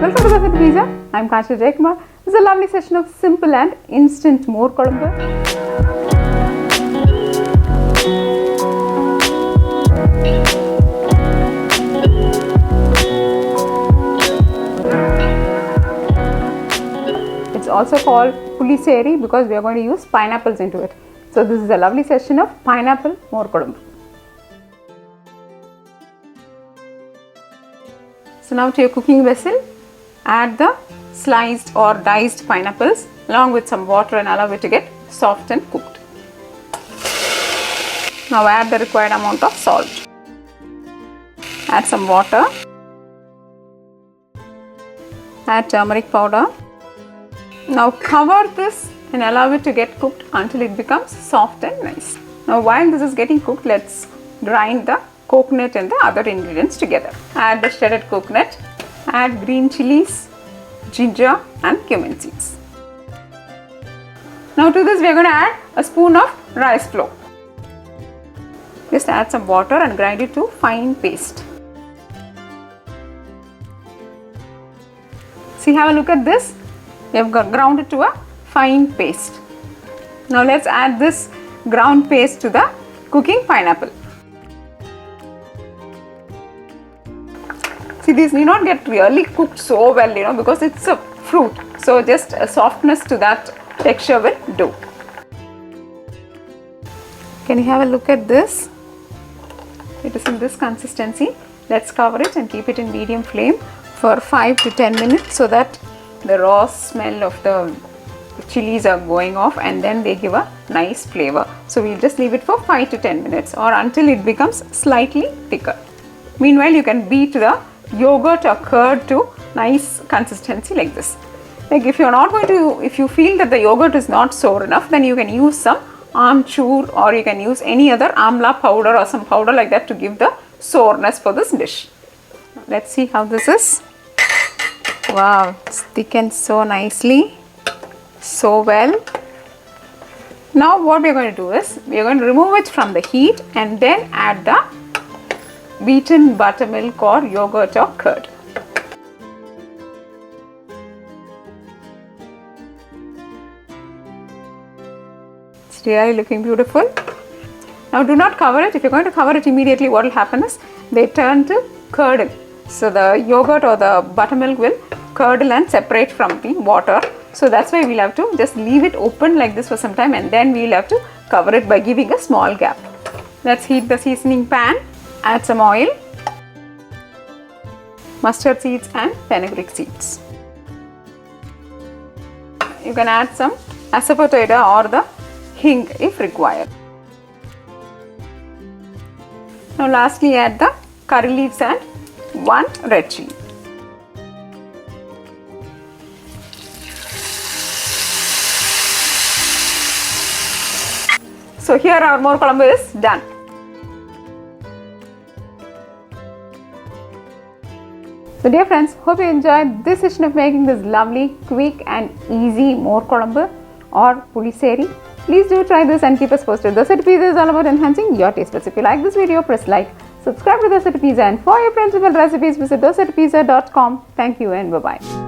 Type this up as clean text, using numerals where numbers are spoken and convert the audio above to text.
Welcome to Dosa Pizza. I am Kasha Jaykumar. This is a lovely session of simple and instant more Kulambu. It's also called Pulissery because we are going to use pineapples into it. So this is a lovely session of pineapple more Kulambu. So now to your cooking vessel, add the sliced or diced pineapples along with some water and allow it to get soft and cooked. Now add the required amount of salt. Add some water. Add turmeric powder. Now cover this and allow it to get cooked until it becomes soft and nice. Now while this is getting cooked, let's grind the coconut and the other ingredients together. Add the shredded coconut, add green chilies, ginger and cumin seeds. Now to this we are going to add a spoon of rice flour. Just add some water and grind it to fine paste. See, have a look at this. We have ground it to a fine paste. Now let's add this ground paste to the cooking pineapple. See, these need not get really cooked so well, because it's a fruit. So just a softness to that texture will do. Can you have a look at this? It is in this consistency. Let's cover it and keep it in medium flame for 5 to 10 minutes so that the raw smell of the chilies are going off and then they give a nice flavor. So we'll just leave it for 5 to 10 minutes or until it becomes slightly thicker. Meanwhile, you can beat the yogurt or curd to nice consistency like this. Like if you feel that the yogurt is not sour enough, then you can use some amchur or you can use any other amla powder or some powder like that to give the sourness for this dish. Let's see how this is. Wow, it's thickened so nicely, so well. Now what we are going to do is, we are going to remove it from the heat and then add the beaten buttermilk or yogurt or curd. It's really looking beautiful. Now do not cover it. If you're going to cover it immediately, what will happen is they turn to curdle. So the yogurt or the buttermilk will curdle and separate from the water. So that's why we'll have to just leave it open like this for some time and then we'll have to cover it by giving a small gap. Let's heat the seasoning pan. Add some oil, mustard seeds and fenugreek seeds. You can add some asafoetida or the hing if required. Now lastly add the curry leaves and 1 red chilli. So here our more Kulambu is done. So dear friends, hope you enjoyed this session of making this lovely, quick and easy more Kulambu or Pulissery. Please do try this and keep us posted. Dosa Pizza is all about enhancing your taste buds. If you like this video, press like, subscribe to Dosa Pizza and for your principal recipes visit dosapizza.com. Thank you and bye-bye.